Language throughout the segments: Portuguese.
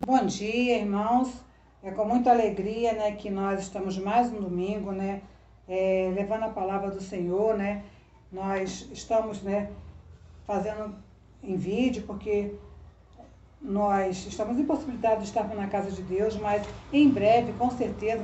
Bom dia, irmãos. É com muita alegria, né, que nós estamos mais um domingo, né, levando a palavra do Senhor, né. Nós estamos, né, fazendo em vídeo porque nós estamos impossibilitados de estar na casa de Deus, mas em breve, com certeza,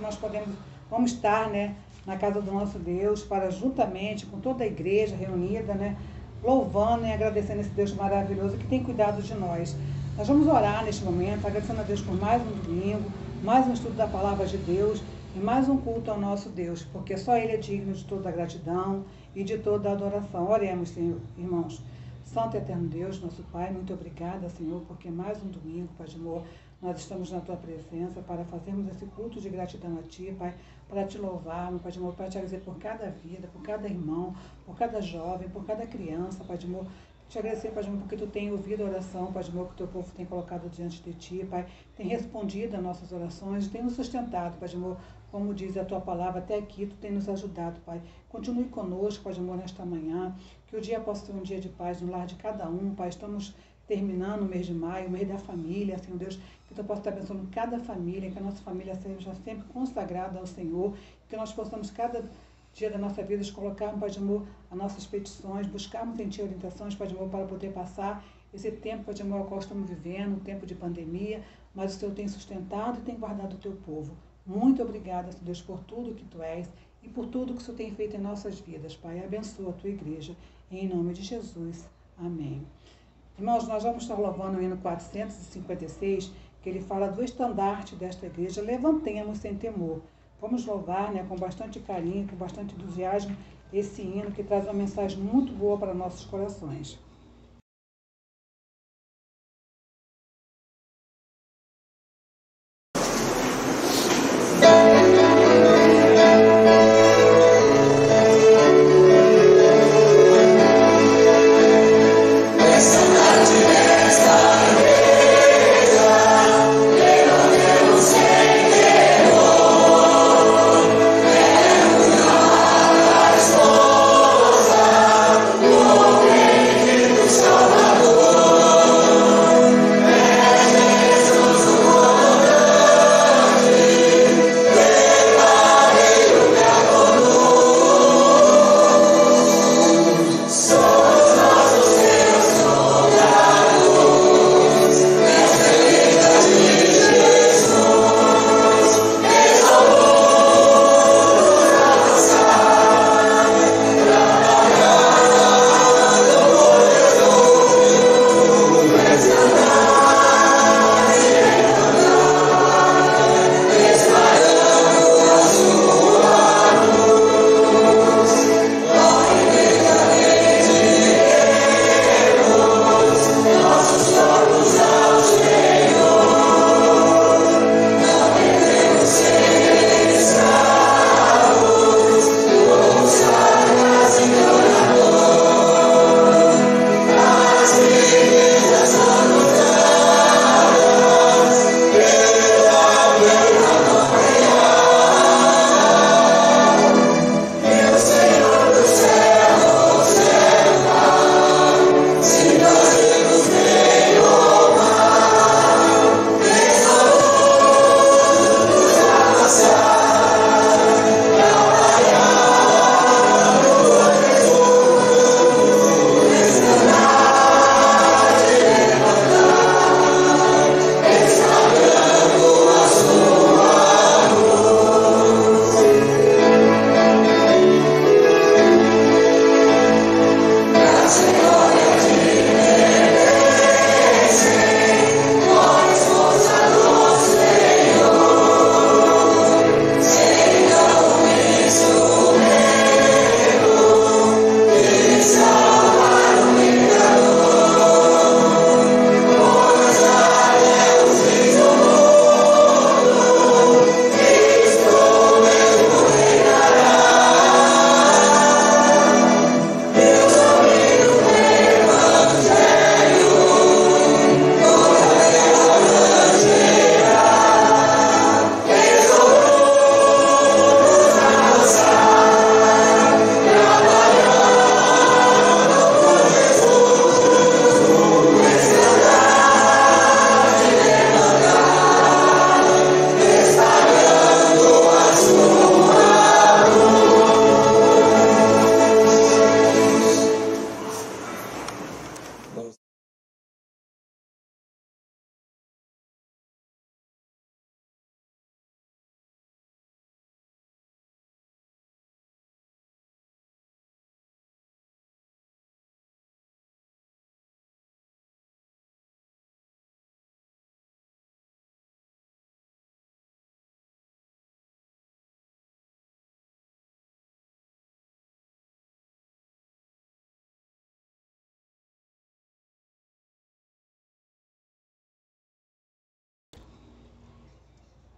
vamos estar, né, na casa do nosso Deus, para juntamente com toda a igreja reunida, né, louvando e agradecendo esse Deus maravilhoso que tem cuidado de nós. Nós vamos orar neste momento, agradecendo a Deus por mais um domingo, mais um estudo da palavra de Deus e mais um culto ao nosso Deus, porque só Ele é digno de toda a gratidão e de toda a adoração. Oremos, Senhor, irmãos. Santo e eterno Deus, nosso Pai, muito obrigada, Senhor, porque mais um domingo, Pai de amor, nós estamos na Tua presença para fazermos esse culto de gratidão a Ti, Pai, para Te louvar, Pai de amor, para Te agradecer por cada vida, por cada irmão, por cada jovem, por cada criança, Pai de amor. Te agradecer, Pai de amor, porque Tu tem ouvido a oração, Pai de amor, que o Teu povo tem colocado diante de Ti, Pai, tem respondido às nossas orações, tem nos sustentado, Pai de amor, como diz a Tua palavra, até aqui Tu tem nos ajudado, Pai. Continue conosco, Pai de amor, nesta manhã, que o dia possa ser um dia de paz no lar de cada um, Pai. Estamos terminando o mês de maio, o mês da família, Senhor Deus, que Tu possa estar abençoando cada família, que a nossa família seja sempre consagrada ao Senhor, que nós possamos cada dia da nossa vida, colocarmos, Pai de amor, as nossas petições, buscarmos em Ti orientações, Pai de amor, para poder passar esse tempo, Pai de amor, ao qual estamos vivendo, um tempo de pandemia, mas o Senhor tem sustentado e tem guardado o Teu povo. Muito obrigada, Senhor Deus, por tudo que Tu és e por tudo que o Senhor tem feito em nossas vidas, Pai. Abençoa a Tua igreja, em nome de Jesus. Amém. Irmãos, nós vamos estar louvando o hino 456, que ele fala do estandarte desta igreja, levantemos sem temor. Vamos louvar, né, com bastante carinho, com bastante entusiasmo, esse hino que traz uma mensagem muito boa para nossos corações.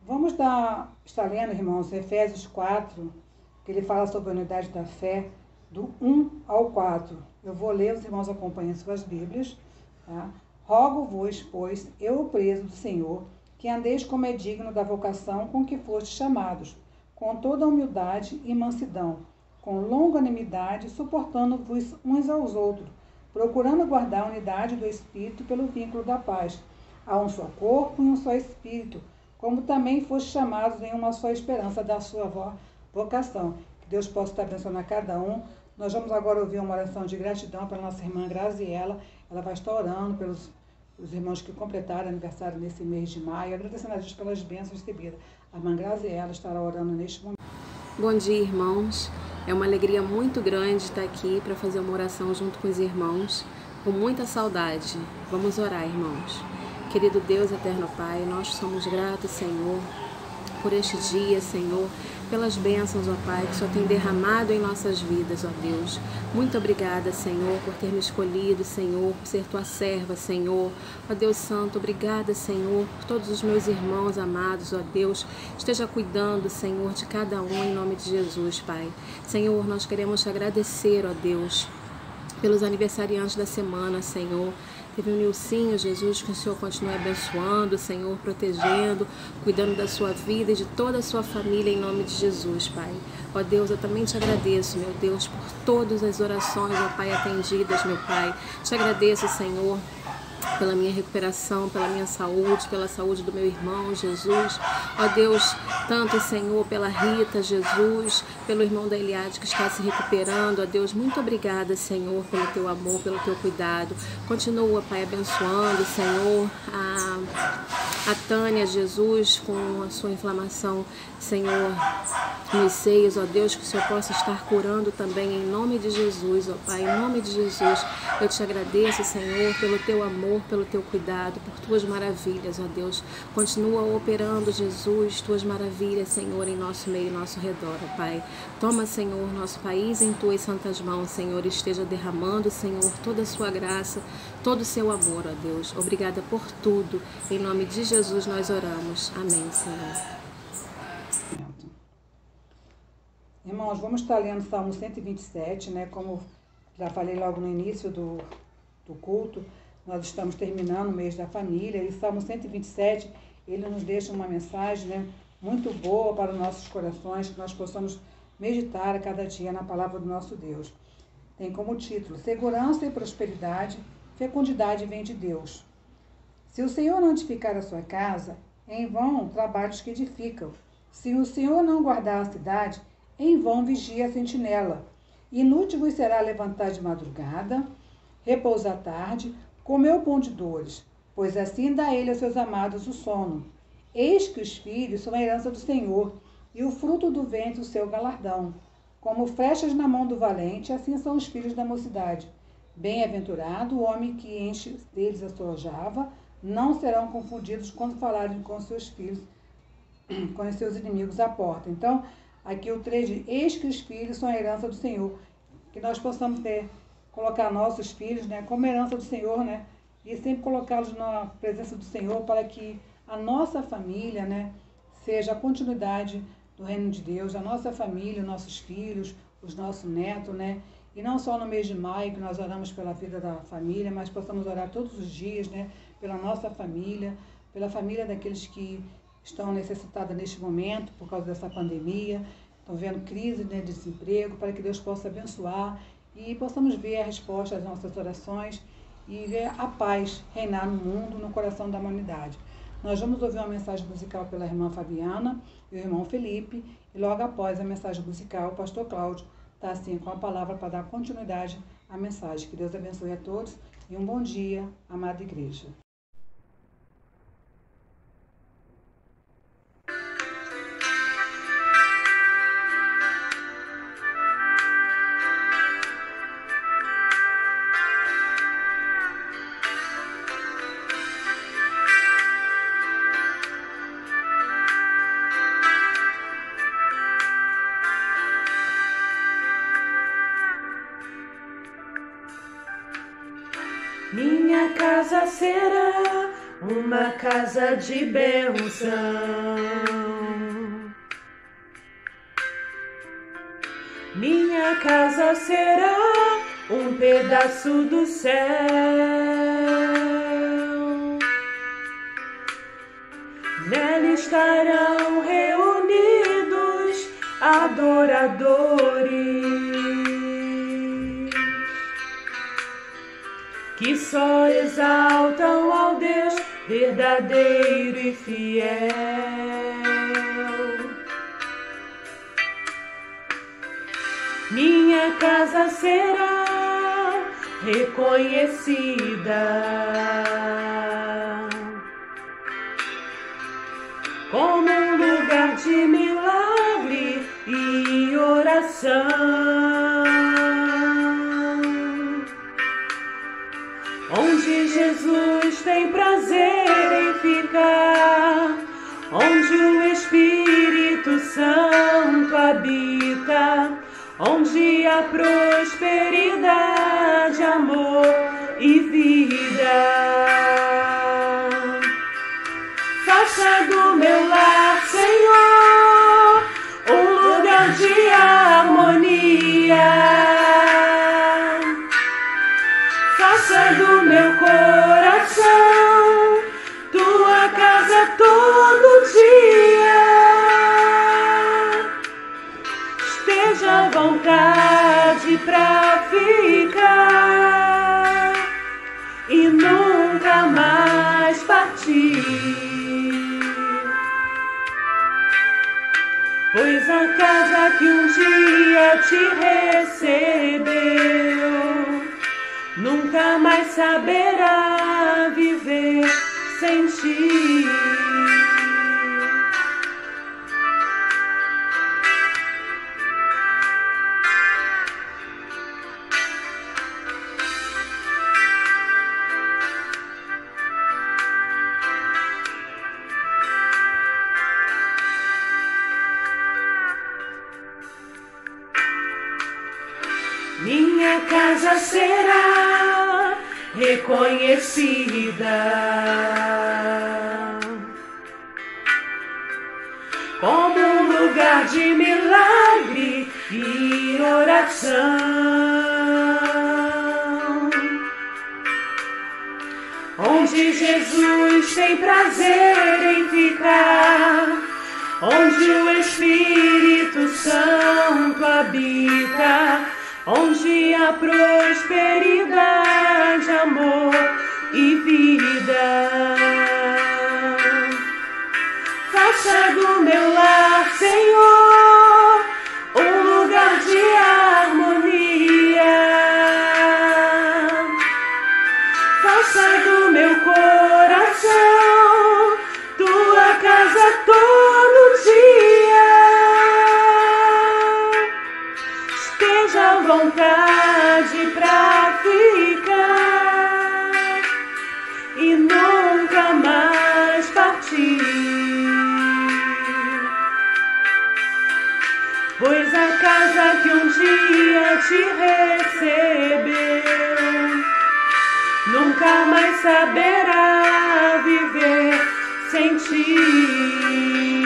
Vamos estar lendo, irmãos, Efésios 4, que ele fala sobre a unidade da fé, do 1 ao 4. Eu vou ler, os irmãos acompanhem suas Bíblias. Tá? Rogo-vos, pois, eu, o preso do Senhor, que andeis como é digno da vocação com que fostes chamados, com toda humildade e mansidão, com longanimidade, suportando-vos uns aos outros, procurando guardar a unidade do Espírito pelo vínculo da paz. Há um só corpo e um só Espírito, como também fostes chamados em uma só esperança da sua vocação. Que Deus possa estar abençoando a cada um. Nós vamos agora ouvir uma oração de gratidão para a nossa irmã Graziela. Ela vai estar orando pelos irmãos que completaram aniversário nesse mês de maio, agradecendo a Deus pelas bênçãos recebidas. A irmã Graziela estará orando neste momento. Bom dia, irmãos. É uma alegria muito grande estar aqui para fazer uma oração junto com os irmãos, com muita saudade. Vamos orar, irmãos. Querido Deus, eterno Pai, nós somos gratos, Senhor, por este dia, Senhor, pelas bênçãos, ó Pai, que o Senhor tem derramado em nossas vidas, ó Deus. Muito obrigada, Senhor, por ter me escolhido, Senhor, por ser tua serva, Senhor. Ó Deus Santo, obrigada, Senhor, por todos os meus irmãos amados, ó Deus. Esteja cuidando, Senhor, de cada um, em nome de Jesus, Pai. Senhor, nós queremos te agradecer, ó Deus, pelos aniversariantes da semana, Senhor. Teve o Nilcinho, Jesus, que o Senhor continue abençoando, Senhor, protegendo, cuidando da sua vida e de toda a sua família, em nome de Jesus, Pai. Ó Deus, eu também te agradeço, meu Deus, por todas as orações, ó Pai, atendidas, meu Pai. Te agradeço, Senhor, pela minha recuperação, pela minha saúde, pela saúde do meu irmão, Jesus. Ó Deus, tanto, Senhor, pela Rita, Jesus, pelo irmão da Eliade que está se recuperando. Ó Deus, muito obrigada, Senhor, pelo teu amor, pelo teu cuidado. Continua, Pai, abençoando, Senhor, a Tânia, Jesus, com a sua inflamação, Senhor, nos seios, ó Deus, que o Senhor possa estar curando também, em nome de Jesus, ó Pai, em nome de Jesus. Eu te agradeço, Senhor, pelo teu amor, pelo teu cuidado, por tuas maravilhas, ó Deus. Continua operando, Jesus, tuas maravilhas, Senhor, em nosso meio, em nosso redor, ó Pai. Toma, Senhor, nosso país em tuas santas mãos, Senhor, esteja derramando, Senhor, toda a sua graça, todo o seu amor, ó Deus. Obrigada por tudo. Em nome de Jesus nós oramos. Amém, Senhor. Irmãos, vamos estar lendo Salmo 127, né? Como já falei logo no início do culto, nós estamos terminando o mês da família, e Salmo 127, ele nos deixa uma mensagem, né, muito boa para os nossos corações, que nós possamos meditar a cada dia na palavra do nosso Deus. Tem como título: Segurança e prosperidade, fecundidade vem de Deus. Se o Senhor não edificar a sua casa, em vão trabalhos que edificam. Se o Senhor não guardar a cidade, em vão vigia a sentinela. Inútil vos será levantar de madrugada, repousar tarde, comer o pão de dores, pois assim dá ele aos seus amados o sono. Eis que os filhos são a herança do Senhor, e o fruto do ventre o seu galardão. Como flechas na mão do valente, assim são os filhos da mocidade. Bem-aventurado o homem que enche deles a sua aljava, não serão confundidos quando falarem com seus filhos, com os seus inimigos à porta. Então, aqui o 3 diz: eis que os filhos são a herança do Senhor. Que nós possamos colocar nossos filhos, né, como herança do Senhor, né, e sempre colocá-los na presença do Senhor, para que a nossa família, né, seja a continuidade do reino de Deus, a nossa família, os nossos filhos, os nossos netos, né, e não só no mês de maio, que nós oramos pela vida da família, mas possamos orar todos os dias, né, pela nossa família, pela família daqueles que estão necessitados neste momento, por causa dessa pandemia, estão vendo crise, né, de desemprego, para que Deus possa abençoar e possamos ver a resposta às nossas orações e ver a paz reinar no mundo, no coração da humanidade. Nós vamos ouvir uma mensagem musical pela irmã Fabiana e o irmão Felipe, e logo após a mensagem musical, o pastor Cláudio está assim com a palavra para dar continuidade à mensagem. Que Deus abençoe a todos e um bom dia, amada igreja. Minha casa será uma casa de bênção. Minha casa será um pedaço do céu. Nela estarão reunidos adoradores que só exaltam ao Deus verdadeiro e fiel. Minha casa será reconhecida como um lugar de milagre e oração, onde Jesus tem prazer em ficar, onde o Espírito Santo habita, onde há prosperidade, amor e vida. Faça do meu lar, Senhor, um lugar de harmonia. Faça do meu coração tua casa todo dia. Esteja à vontade pra ficar e nunca mais partir. Pois a casa que um dia te recebeu nunca mais saberá viver sem ti. Minha casa será reconhecida como um lugar de milagre e oração, onde Jesus tem prazer em ficar, onde o Espírito Santo habita, onde há prosperidade, amor e vida. Faça do meu lar, Senhor, um lugar de harmonia. Faça do meu coração tua casa todo dia. Esteja à vontade pra ficar e nunca mais partir. Pois a casa que um dia te recebeu nunca mais saberá viver sem ti.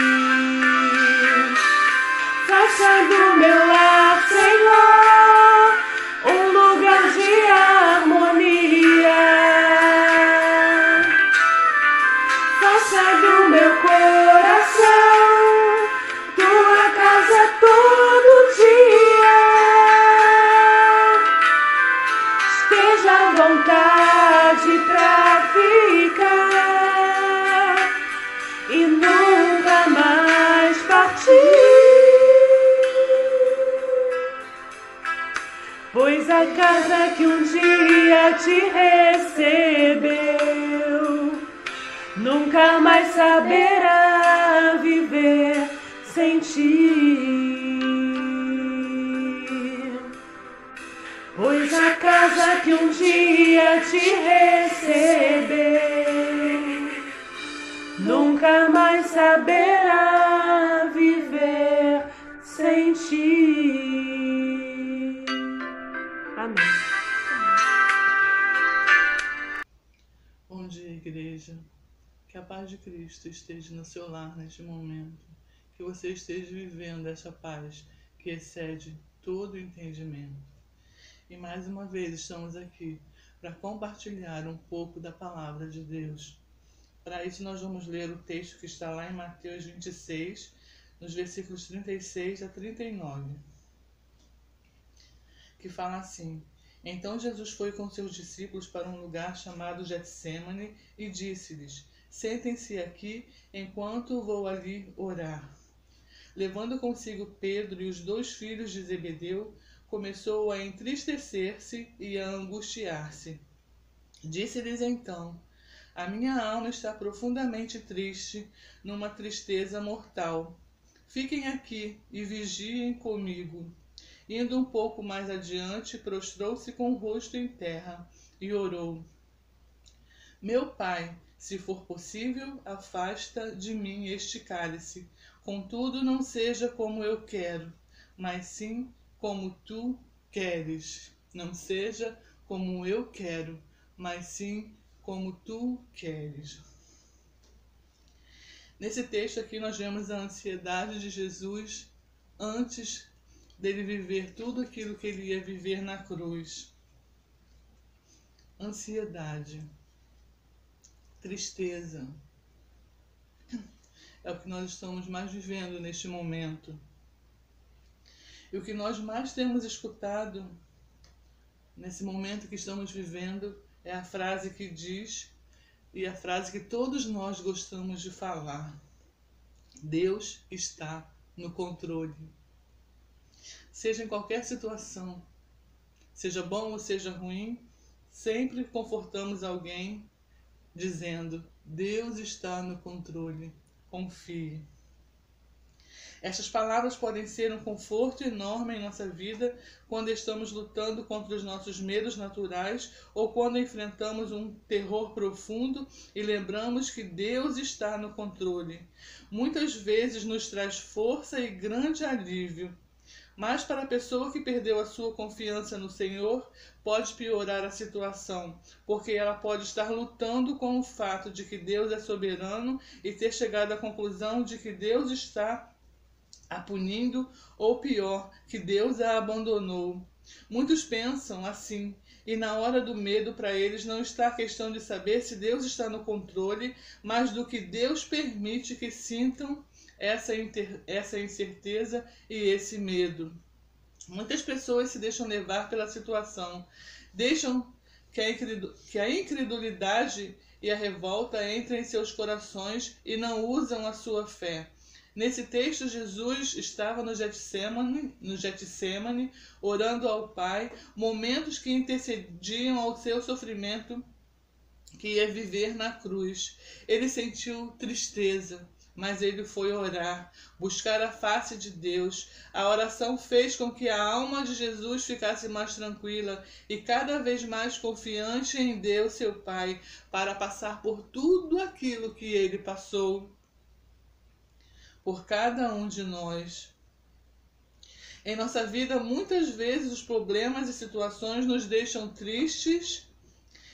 Faça do meu lar, Senhor, um lugar de harmonia. Faça do meu coração tua casa todo dia. Esteja à vontade pra ficar e nunca mais partir. Pois a casa que um dia te recebeu nunca mais saberá viver sem ti. Pois a casa que um dia te recebeu nunca mais saberá viver sem ti. Amém. Bom dia, igreja. Que a paz de Cristo esteja no seu lar neste momento. Que você esteja vivendo essa paz que excede todo o entendimento. E mais uma vez estamos aqui para compartilhar um pouco da palavra de Deus. Para isso nós vamos ler o texto que está lá em Mateus 26, nos versículos 36 a 39. Que fala assim: Então Jesus foi com seus discípulos para um lugar chamado Getsêmani e disse-lhes: Sentem-se aqui enquanto vou ali orar. Levando consigo Pedro e os 2 filhos de Zebedeu, começou a entristecer-se e a angustiar-se. Disse-lhes então: A minha alma está profundamente triste, numa tristeza mortal. Fiquem aqui e vigiem comigo. Indo um pouco mais adiante, prostrou-se com o rosto em terra e orou: Meu Pai, se for possível, afasta de mim este cálice. Contudo, não seja como eu quero, mas sim como tu queres. Não seja como eu quero, mas sim como tu queres. Nesse texto aqui nós vemos a ansiedade de Jesus antes dele viver tudo aquilo que ele ia viver na cruz. Ansiedade. Tristeza. É o que nós estamos mais vivendo neste momento. E o que nós mais temos escutado nesse momento que estamos vivendo é a frase que diz, e a frase que todos nós gostamos de falar: Deus está no controle. Seja em qualquer situação, seja bom ou seja ruim, sempre confortamos alguém dizendo: Deus está no controle, confie. Estas palavras podem ser um conforto enorme em nossa vida quando estamos lutando contra os nossos medos naturais ou quando enfrentamos um terror profundo e lembramos que Deus está no controle. Muitas vezes nos traz força e grande alívio. Mas para a pessoa que perdeu a sua confiança no Senhor, pode piorar a situação, porque ela pode estar lutando com o fato de que Deus é soberano e ter chegado à conclusão de que Deus está a punindo, ou pior, que Deus a abandonou. Muitos pensam assim, e na hora do medo para eles não está a questão de saber se Deus está no controle, mas do que Deus permite que sintam essa incerteza e esse medo. Muitas pessoas se deixam levar pela situação, deixam que a incredulidade e a revolta entrem em seus corações e não usam a sua fé. Nesse texto, Jesus estava no Getsêmani, orando ao Pai, momentos que intercediam ao seu sofrimento que ia viver na cruz. Ele sentiu tristeza, mas ele foi orar, buscar a face de Deus. A oração fez com que a alma de Jesus ficasse mais tranquila e cada vez mais confiante em Deus, seu Pai, para passar por tudo aquilo que ele passou por cada um de nós. Em nossa vida, muitas vezes os problemas e situações nos deixam tristes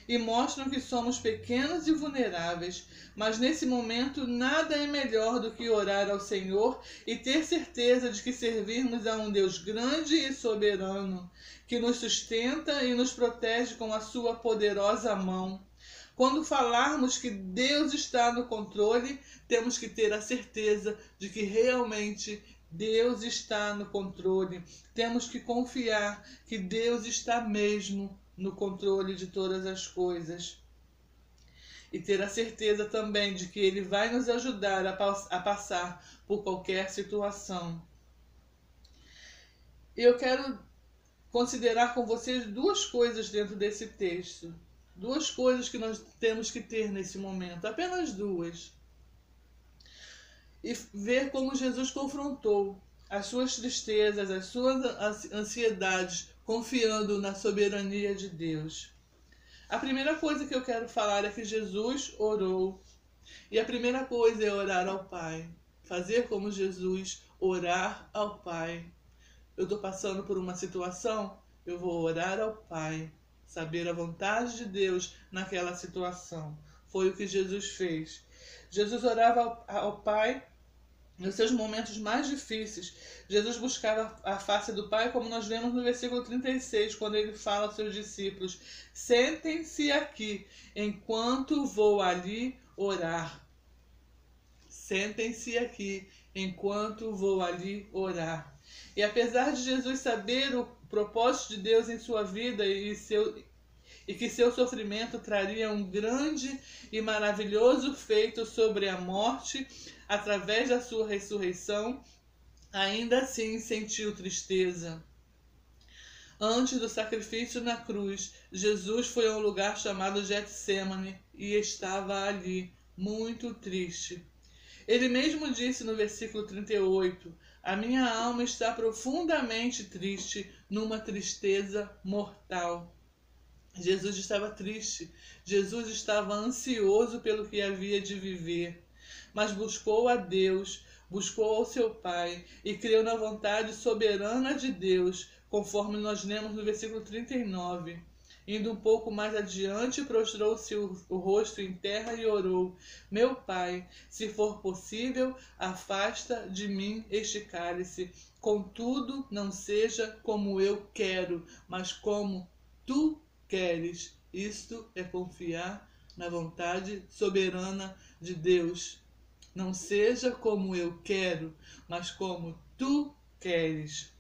e mostram que somos pequenos e vulneráveis, mas nesse momento nada é melhor do que orar ao Senhor e ter certeza de que servimos a um Deus grande e soberano, que nos sustenta e nos protege com a sua poderosa mão. Quando falarmos que Deus está no controle, temos que ter a certeza de que realmente Deus está no controle. Temos que confiar que Deus está mesmo no controle de todas as coisas. E ter a certeza também de que Ele vai nos ajudar a passar por qualquer situação. Eu quero considerar com vocês 2 coisas dentro desse texto. 2 coisas que nós temos que ter nesse momento, apenas 2. E ver como Jesus confrontou as suas tristezas, as suas ansiedades, confiando na soberania de Deus. A primeira coisa que eu quero falar é que Jesus orou. E a primeira coisa é orar ao Pai. Fazer como Jesus, orar ao Pai. Eu estou passando por uma situação, eu vou orar ao Pai. Saber a vontade de Deus naquela situação. Foi o que Jesus fez. Jesus orava ao Pai nos seus momentos mais difíceis. Jesus buscava a face do Pai, como nós vemos no versículo 36, quando ele fala aos seus discípulos: sentem-se aqui, enquanto vou ali orar. Sentem-se aqui, enquanto vou ali orar. E apesar de Jesus saber o propósito de Deus em sua vida e que seu sofrimento traria um grande e maravilhoso feito sobre a morte através da sua ressurreição, ainda assim sentiu tristeza. Antes do sacrifício na cruz, Jesus foi a um lugar chamado Getsêmani e estava ali, muito triste. Ele mesmo disse no versículo 38, a minha alma está profundamente triste, numa tristeza mortal. Jesus estava triste, Jesus estava ansioso pelo que havia de viver, mas buscou a Deus, buscou ao seu Pai e creu na vontade soberana de Deus, conforme nós lemos no versículo 39. Indo um pouco mais adiante, prostrou-se o rosto em terra e orou: meu Pai, se for possível, afasta de mim este cálice. Contudo, não seja como eu quero, mas como tu queres. Isto é confiar na vontade soberana de Deus. Não seja como eu quero, mas como tu queres.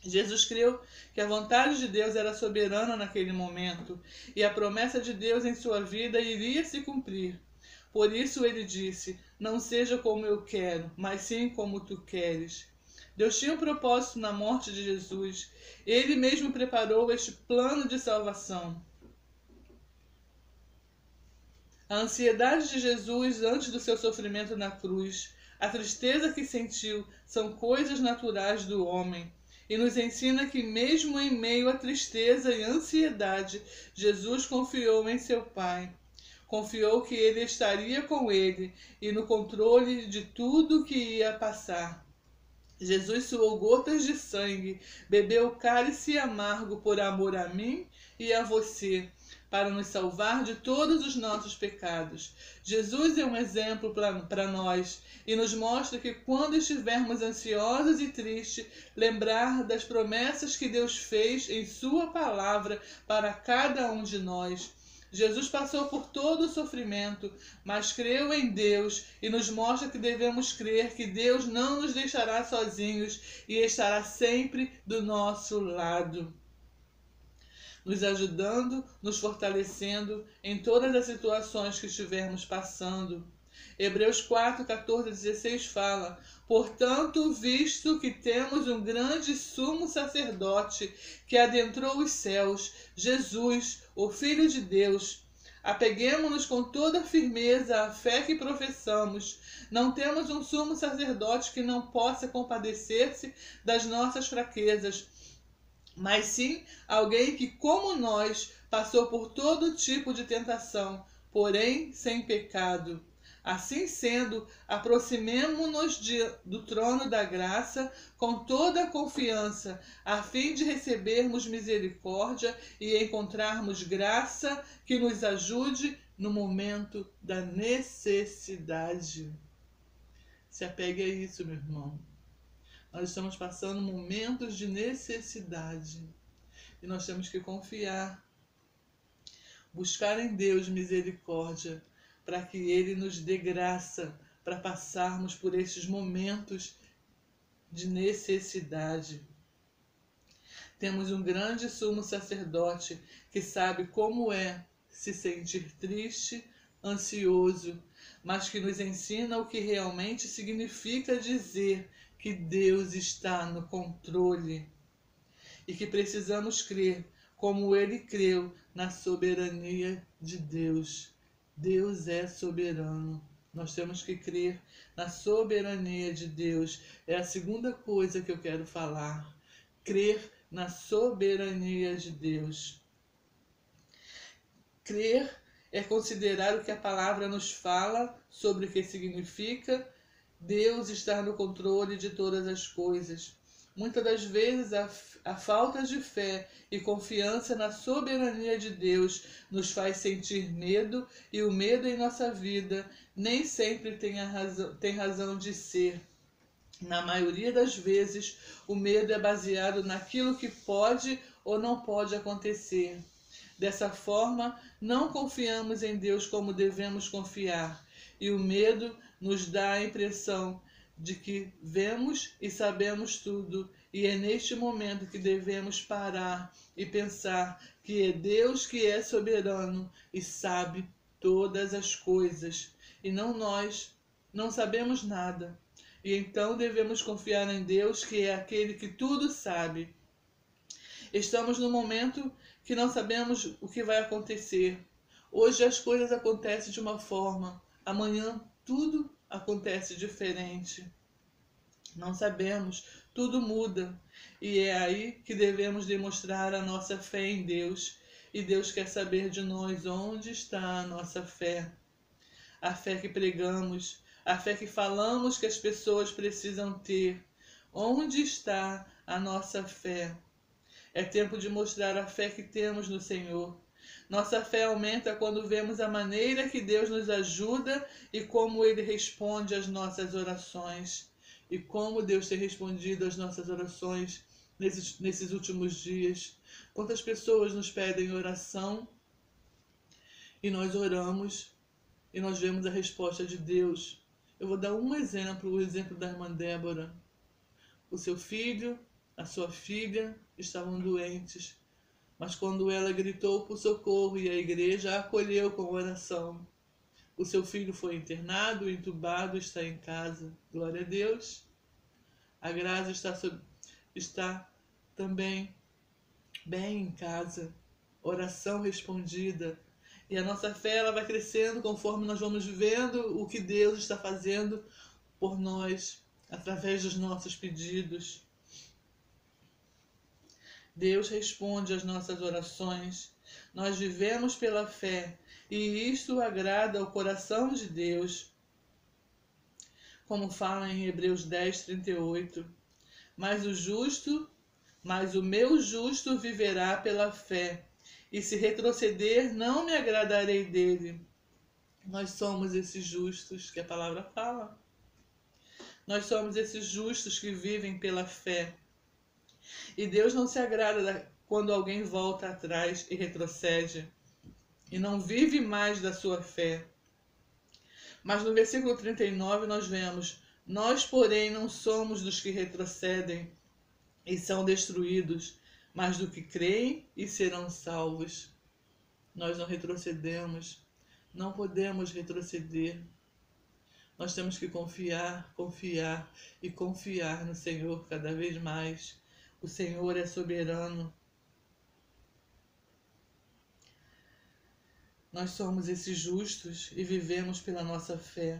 Jesus creu que a vontade de Deus era soberana naquele momento e a promessa de Deus em sua vida iria se cumprir. Por isso ele disse: não seja como eu quero, mas sim como tu queres. Deus tinha um propósito na morte de Jesus. Ele mesmo preparou este plano de salvação. A ansiedade de Jesus antes do seu sofrimento na cruz, a tristeza que sentiu, são coisas naturais do homem. E nos ensina que mesmo em meio à tristeza e ansiedade, Jesus confiou em seu Pai. Confiou que ele estaria com ele e no controle de tudo que ia passar. Jesus suou gotas de sangue, bebeu cálice amargo por amor a mim e a você, para nos salvar de todos os nossos pecados. Jesus é um exemplo para nós e nos mostra que quando estivermos ansiosos e tristes, lembrar das promessas que Deus fez em sua palavra para cada um de nós. Jesus passou por todo o sofrimento, mas creu em Deus e nos mostra que devemos crer que Deus não nos deixará sozinhos e estará sempre do nosso lado, nos ajudando, nos fortalecendo em todas as situações que estivermos passando. Hebreus 4, 14 a 16 fala: portanto, visto que temos um grande sumo sacerdote que adentrou os céus, Jesus, o Filho de Deus, apeguemo-nos com toda firmeza à fé que professamos. Não temos um sumo sacerdote que não possa compadecer-se das nossas fraquezas, mas sim alguém que, como nós, passou por todo tipo de tentação, porém sem pecado. Assim sendo, aproximemo-nos do trono da graça com toda a confiança, a fim de recebermos misericórdia e encontrarmos graça que nos ajude no momento da necessidade. Se apegue a isso, meu irmão. Nós estamos passando momentos de necessidade e nós temos que confiar, buscar em Deus misericórdia, para que Ele nos dê graça para passarmos por estes momentos de necessidade. Temos um grande sumo sacerdote que sabe como é se sentir triste, ansioso, mas que nos ensina o que realmente significa dizer que Deus está no controle e que precisamos crer como Ele creu na soberania de Deus. Deus é soberano. Nós temos que crer na soberania de Deus. É a segunda coisa que eu quero falar. Crer na soberania de Deus. Crer é considerar o que a palavra nos fala sobre o que significa Deus estar no controle de todas as coisas. Muitas das vezes a falta de fé e confiança na soberania de Deus nos faz sentir medo, e o medo em nossa vida nem sempre tem razão de ser. Na maioria das vezes, o medo é baseado naquilo que pode ou não pode acontecer. Dessa forma, não confiamos em Deus como devemos confiar, e o medo nos dá a impressão de que vemos e sabemos tudo, e é neste momento que devemos parar e pensar que é Deus que é soberano e sabe todas as coisas, e não nós. Não sabemos nada. E então devemos confiar em Deus, que é aquele que tudo sabe. Estamos num momento que não sabemos o que vai acontecer. Hoje as coisas acontecem de uma forma, amanhã tudo acontece diferente. Não sabemos, tudo muda. E é aí que devemos demonstrar a nossa fé em Deus. E Deus quer saber de nós onde está a nossa fé. A fé que pregamos, a fé que falamos que as pessoas precisam ter. Onde está a nossa fé? É tempo de mostrar a fé que temos no Senhor. Nossa fé aumenta quando vemos a maneira que Deus nos ajuda e como Ele responde às nossas orações. E como Deus tem respondido às nossas orações nesses últimos dias. Quantas pessoas nos pedem oração e nós oramos e nós vemos a resposta de Deus. Eu vou dar um exemplo, o exemplo da irmã Débora. O seu filho, a sua filha estavam doentes, mas quando ela gritou por socorro e a igreja a acolheu com oração, o seu filho foi internado, entubado, está em casa. Glória a Deus. A Graça está também bem em casa. Oração respondida. E a nossa fé ela vai crescendo conforme nós vamos vendo o que Deus está fazendo por nós, através dos nossos pedidos. Deus responde às nossas orações. Nós vivemos pela fé e isto agrada ao coração de Deus. Como fala em Hebreus 10:38. Mas o meu justo viverá pela fé, e se retroceder, não me agradarei dele. Nós somos esses justos que a palavra fala. Nós somos esses justos que vivem pela fé. E Deus não se agrada quando alguém volta atrás e retrocede e não vive mais da sua fé. Mas no versículo 39 nós vemos: nós, porém, não somos dos que retrocedem e são destruídos, mas do que creem e serão salvos. Nós não retrocedemos, não podemos retroceder. Nós temos que confiar, confiar e confiar no Senhor cada vez mais. O Senhor é soberano. Nós somos esses justos e vivemos pela nossa fé.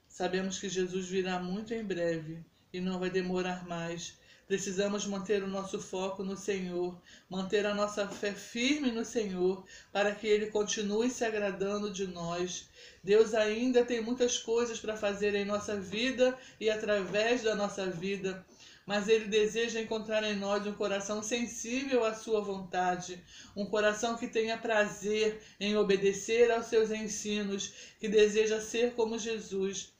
Sabemos que Jesus virá muito em breve e não vai demorar mais. Precisamos manter o nosso foco no Senhor, manter a nossa fé firme no Senhor, para que Ele continue se agradando de nós. Deus ainda tem muitas coisas para fazer em nossa vida e através da nossa vida, mas Ele deseja encontrar em nós um coração sensível à sua vontade, um coração que tenha prazer em obedecer aos seus ensinos, que deseja ser como Jesus,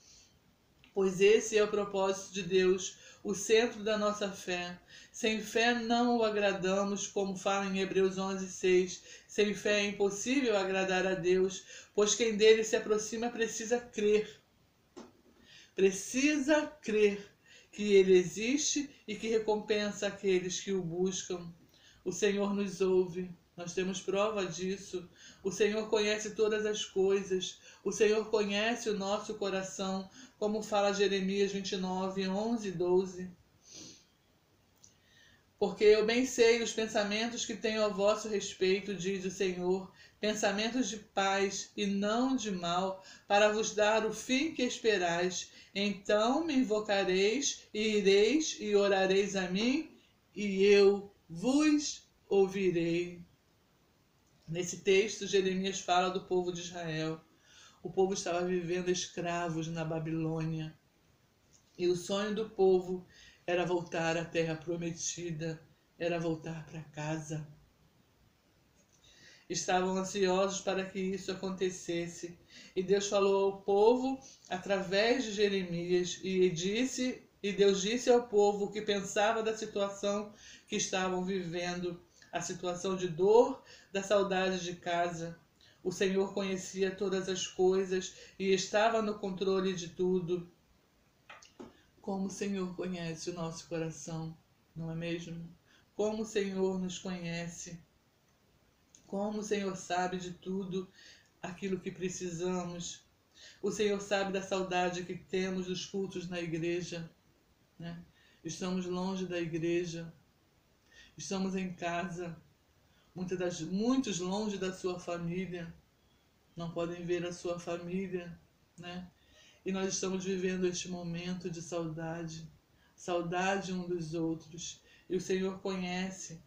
pois esse é o propósito de Deus, o centro da nossa fé. Sem fé não o agradamos, como fala em Hebreus 11:6. Sem fé é impossível agradar a Deus, pois quem dele se aproxima precisa crer. Precisa crer que ele existe e que recompensa aqueles que o buscam. O Senhor nos ouve, nós temos prova disso. O Senhor conhece todas as coisas. O Senhor conhece o nosso coração, como fala Jeremias 29:11-12. Porque eu bem sei os pensamentos que tenho a vosso respeito, diz o Senhor, pensamentos de paz e não de mal, para vos dar o fim que esperais. Então me invocareis, e ireis e orareis a mim, e eu vos ouvirei. Nesse texto, Jeremias fala do povo de Israel. O povo estava vivendo escravos na Babilônia. E o sonho do povo era voltar à terra prometida, era voltar para casa. Estavam ansiosos para que isso acontecesse. E Deus falou ao povo através de Jeremias e Deus disse ao povo o que pensava da situação que estavam vivendo, a situação de dor, da saudade de casa. O Senhor conhecia todas as coisas e estava no controle de tudo. Como o Senhor conhece o nosso coração, não é mesmo? Como o Senhor nos conhece. Como o Senhor sabe de tudo aquilo que precisamos. O Senhor sabe da saudade que temos dos cultos na igreja, né? Estamos longe da igreja, estamos em casa, muitos longe da sua família, não podem ver a sua família, né? E nós estamos vivendo este momento de saudade, saudade um dos outros. E o Senhor conhece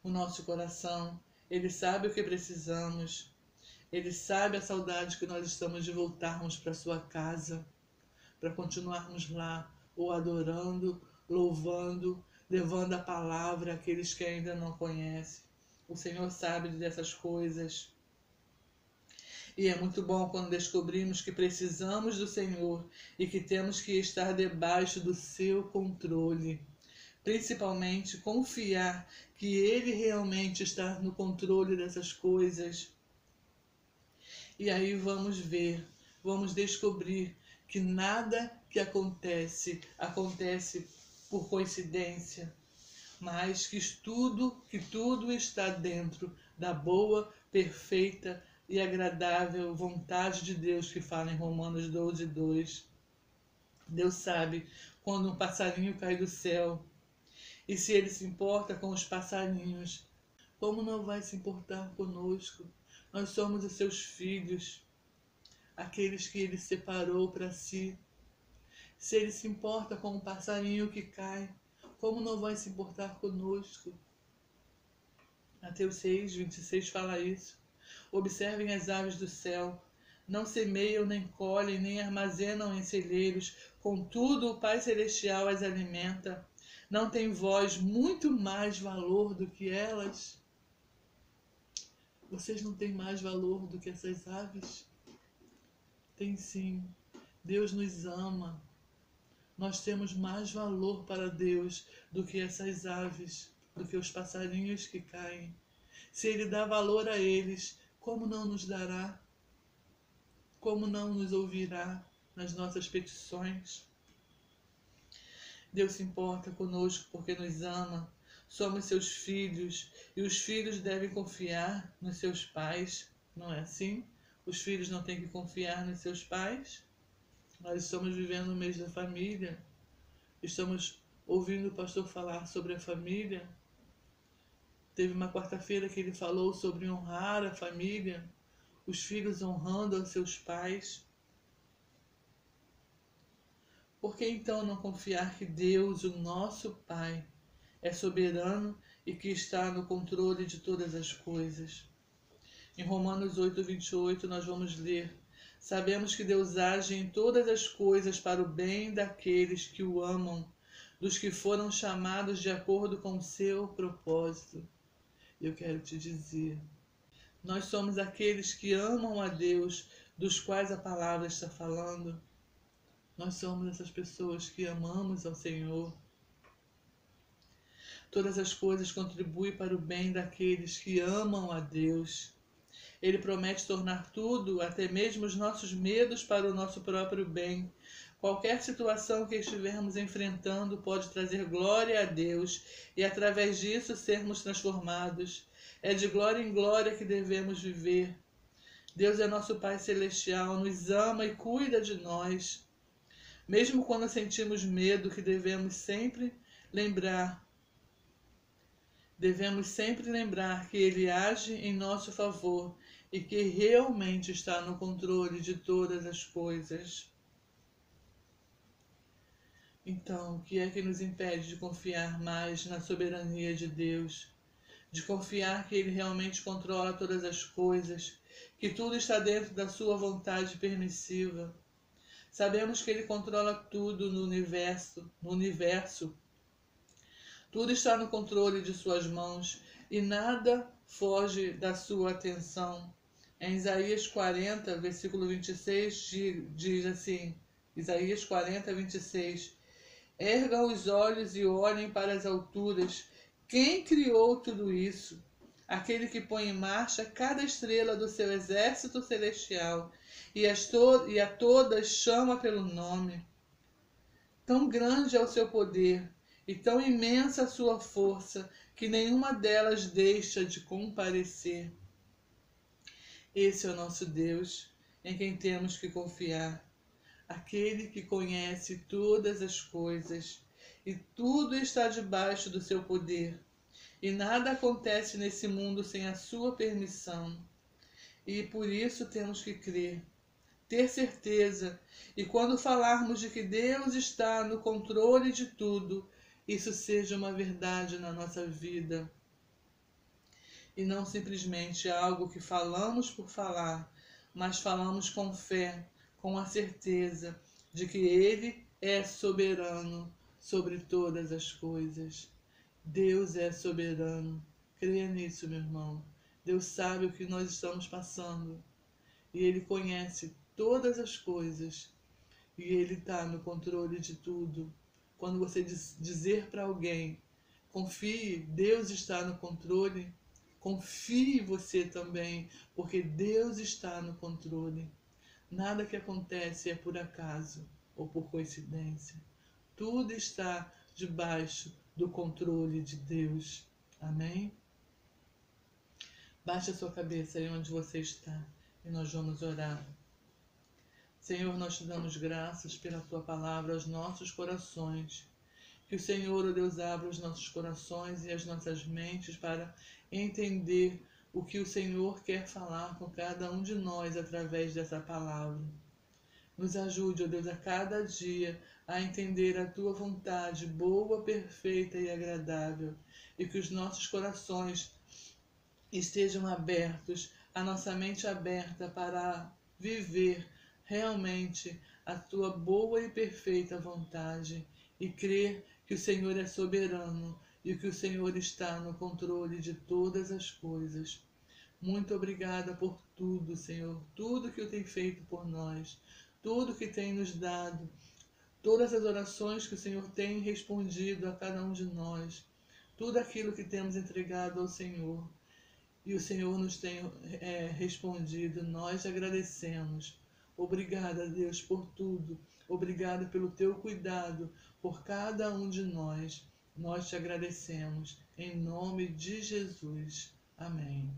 o nosso coração, Ele sabe o que precisamos, Ele sabe a saudade que nós estamos de voltarmos para sua casa, para continuarmos lá, ou adorando, louvando, levando a palavra àqueles que ainda não conhecem. O Senhor sabe dessas coisas. E é muito bom quando descobrimos que precisamos do Senhor e que temos que estar debaixo do seu controle. Principalmente confiar que Ele realmente está no controle dessas coisas. E aí vamos ver, vamos descobrir que nada que acontece por coincidência, mas que tudo está dentro da boa, perfeita e agradável vontade de Deus que fala em Romanos 12:2. Deus sabe quando um passarinho cai do céu. E se Ele se importa com os passarinhos, como não vai se importar conosco? Nós somos os seus filhos, aqueles que Ele separou para si. Se Ele se importa com um passarinho que cai, como não vai se importar conosco? Mateus 6:26 fala isso. Observem as aves do céu. Não semeiam, nem colhem, nem armazenam em celeiros. Contudo, o Pai Celestial as alimenta. Não tem vós muito mais valor do que elas? Vocês não têm mais valor do que essas aves? Tem sim. Deus nos ama. Nós temos mais valor para Deus do que essas aves, do que os passarinhos que caem. Se Ele dá valor a eles, como não nos dará? Como não nos ouvirá nas nossas petições? Deus se importa conosco porque nos ama. Somos seus filhos e os filhos devem confiar nos seus pais. Não é assim? Os filhos não têm que confiar nos seus pais? Nós estamos vivendo o mês da família. Estamos ouvindo o pastor falar sobre a família. Teve uma quarta-feira que ele falou sobre honrar a família, os filhos honrando aos seus pais. Por que então não confiar que Deus, o nosso Pai, é soberano e que está no controle de todas as coisas? Em Romanos 8:28 nós vamos ler: sabemos que Deus age em todas as coisas para o bem daqueles que o amam, dos que foram chamados de acordo com o seu propósito. Eu quero te dizer, nós somos aqueles que amam a Deus, dos quais a palavra está falando. Nós somos essas pessoas que amamos ao Senhor. Todas as coisas contribuem para o bem daqueles que amam a Deus. Ele promete tornar tudo, até mesmo os nossos medos, para o nosso próprio bem. Qualquer situação que estivermos enfrentando pode trazer glória a Deus e, através disso, sermos transformados. É de glória em glória que devemos viver. Deus é nosso Pai Celestial, nos ama e cuida de nós. Mesmo quando sentimos medo, que devemos sempre lembrar que Ele age em nosso favor e que realmente está no controle de todas as coisas. Então, o que é que nos impede de confiar mais na soberania de Deus? De confiar que Ele realmente controla todas as coisas, que tudo está dentro da sua vontade permissiva. Sabemos que Ele controla tudo no universo. Tudo está no controle de suas mãos e nada foge da sua atenção. Em Isaías 40, versículo 26, diz assim, Isaías 40, 26, ergam os olhos e olhem para as alturas. Quem criou tudo isso? Aquele que põe em marcha cada estrela do seu exército celestial e a todas chama pelo nome. Tão grande é o seu poder e tão imensa a sua força que nenhuma delas deixa de comparecer. Esse é o nosso Deus, em quem temos que confiar. Aquele que conhece todas as coisas e tudo está debaixo do seu poder. E nada acontece nesse mundo sem a sua permissão. E por isso temos que crer, ter certeza. E quando falarmos de que Deus está no controle de tudo, isso seja uma verdade na nossa vida. E não simplesmente algo que falamos por falar, mas falamos com fé, com a certeza de que Ele é soberano sobre todas as coisas. Deus é soberano. Creia nisso, meu irmão. Deus sabe o que nós estamos passando. E Ele conhece todas as coisas. E Ele está no controle de tudo. Quando você dizer para alguém, confie, Deus está no controle, confie você também, porque Deus está no controle. Nada que acontece é por acaso ou por coincidência. Tudo está debaixo do controle de Deus. Amém? Baixe a sua cabeça aí onde você está e nós vamos orar. Senhor, nós te damos graças pela tua palavra aos nossos corações. Que o Senhor, ó Deus, abra os nossos corações e as nossas mentes para entender o que o Senhor quer falar com cada um de nós através dessa palavra. Nos ajude, ó Deus, a cada dia a entender a tua vontade boa, perfeita e agradável, e que os nossos corações estejam abertos, a nossa mente aberta para viver realmente a tua boa e perfeita vontade e crer que o Senhor é soberano e que o Senhor está no controle de todas as coisas. Muito obrigada por tudo, Senhor, tudo que o tem feito por nós, tudo que tem nos dado, todas as orações que o Senhor tem respondido a cada um de nós, tudo aquilo que temos entregado ao Senhor e o Senhor nos tem respondido, nós agradecemos. Obrigada, Deus, por tudo. Obrigada pelo teu cuidado por cada um de nós. Nós te agradecemos. Em nome de Jesus. Amém.